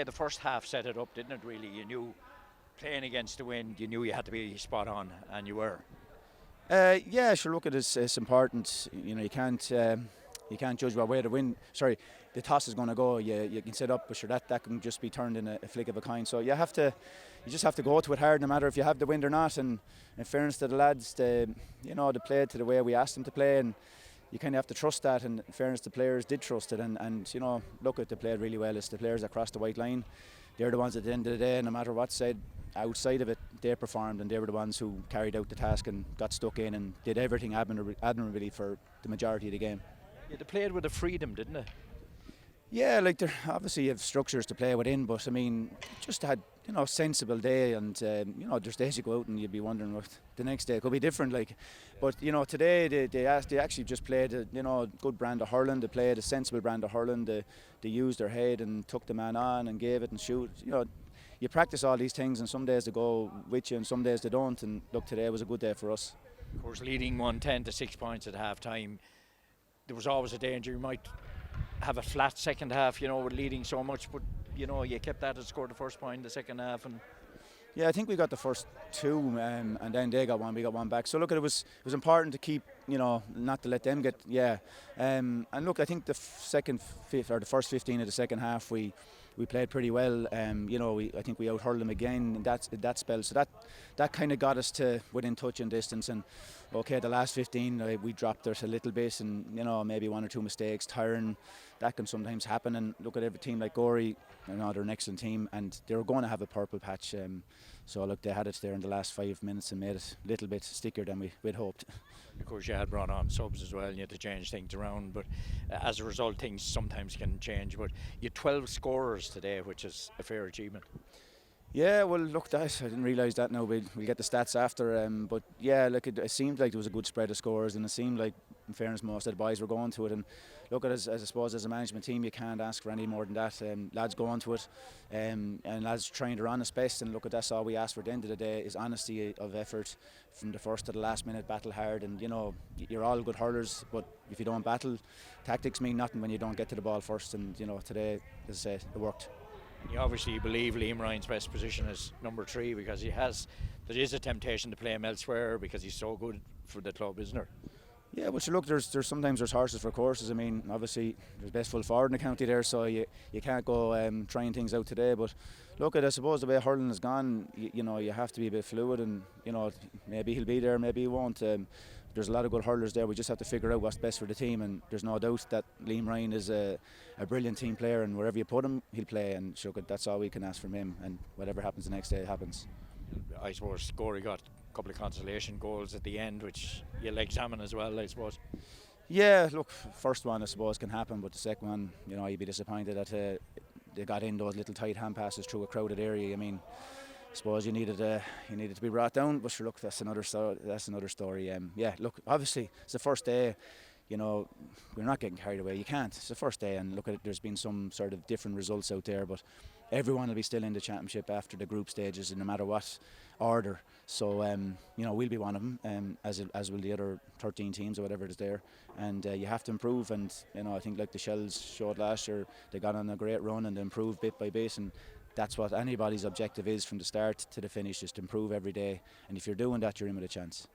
The first half set it up, didn't it? Really, you knew playing against the wind, you knew you had to be spot on, and you were. Yeah, sure. Look, it's important. You know, you can't judge what way the wind. Sorry, the toss is going to go. You can set up, but sure that can just be turned in a flick of a coin. So you just have to go to it hard, no matter if you have the wind or not. And in fairness to the lads, they played to the way we asked them to play, and you kind of have to trust that. And in fairness, the players did trust it, and look, they played really well. It's the players that crossed the white line. They're the ones at the end of the day, no matter what side outside of it, they performed, and they were the ones who carried out the task and got stuck in and did everything admirably for the majority of the game. Yeah, they played with a freedom, didn't they? Yeah, like they obviously have structures to play within, but I mean, just had sensible day, and there's days you go out and you'd be wondering what the next day could be different. Like, but today they actually just played a good brand of hurling. They played a sensible brand of hurling. They used their head and took the man on and gave it and shoot. You practice all these things, and some days they go with you and some days they don't. And look, today was a good day for us. Of course, leading 110 to 6 points at half time, there was always a danger you might have a flat second half, with leading so much, but you kept that and scored the first point in the second half. And yeah, I think we got the first two, and then they got one. We got one back. So look, it was important to keep, not to let them get. Yeah, and look, I think the first 15 of the second half, we played pretty well. I think we out-hurled them again in that spell. So that kind of got us to within touching distance. And okay, the last 15 we dropped it a little bit, and maybe one or two mistakes, tiring. That can sometimes happen. And look at every team like Gorey. They're an excellent team, and they were going to have a purple patch. So look, they had it there in the last 5 minutes and made it a little bit stickier than we'd hoped. Of course, you had brought on subs as well, and you had to change things around. But as a result, things sometimes can change. But you had 12 scorers today, which is a fair achievement. Yeah, well, look, I didn't realise that now. We'll get the stats after. But yeah, look, it seemed like there was a good spread of scores, and it seemed like, in fairness, most of the boys were going to it. And look, as I suppose, as a management team, you can't ask for any more than that. Lads going to it, and lads trying their honest best. And look, that's all we ask for at the end of the day is honesty of effort from the first to the last minute. Battle hard, and you're all good hurlers, but if you don't battle, tactics mean nothing when you don't get to the ball first. And today, as I said, it worked. You obviously believe Liam Ryan's best position is number 3 because there is a temptation to play him elsewhere because he's so good for the club, isn't there? Yeah, well, sure, look, there's sometimes there's horses for courses. I mean, obviously there's best full forward in the county there, so you can't go trying things out today. But look, I suppose the way hurling has gone, you have to be a bit fluid, and maybe he'll be there, maybe he won't. There's a lot of good hurlers there. We just have to figure out what's best for the team, and there's no doubt that Liam Ryan is a brilliant team player, and wherever you put him, he'll play. And sure, that's all we can ask from him. And whatever happens the next day, happens. I suppose Gorey got a couple of consolation goals at the end, which you'll examine as well, I suppose. Yeah, look, first one I suppose can happen, but the second one, you'd be disappointed that they got in those little tight hand passes through a crowded area. I mean, I suppose you needed to be brought down, but sure, look, that's another story. Yeah, look, obviously it's the first day. We're not getting carried away. You can't. It's the first day, and look at it. There's been some sort of different results out there, but everyone will be still in the championship after the group stages, and no matter what order. So we'll be one of them, as will the other 13 teams or whatever it is there. And you have to improve. And I think like the Shells showed last year, they got on a great run and they improved bit by bit. And that's what anybody's objective is from the start to the finish, is to improve every day. And if you're doing that, you're in with a chance.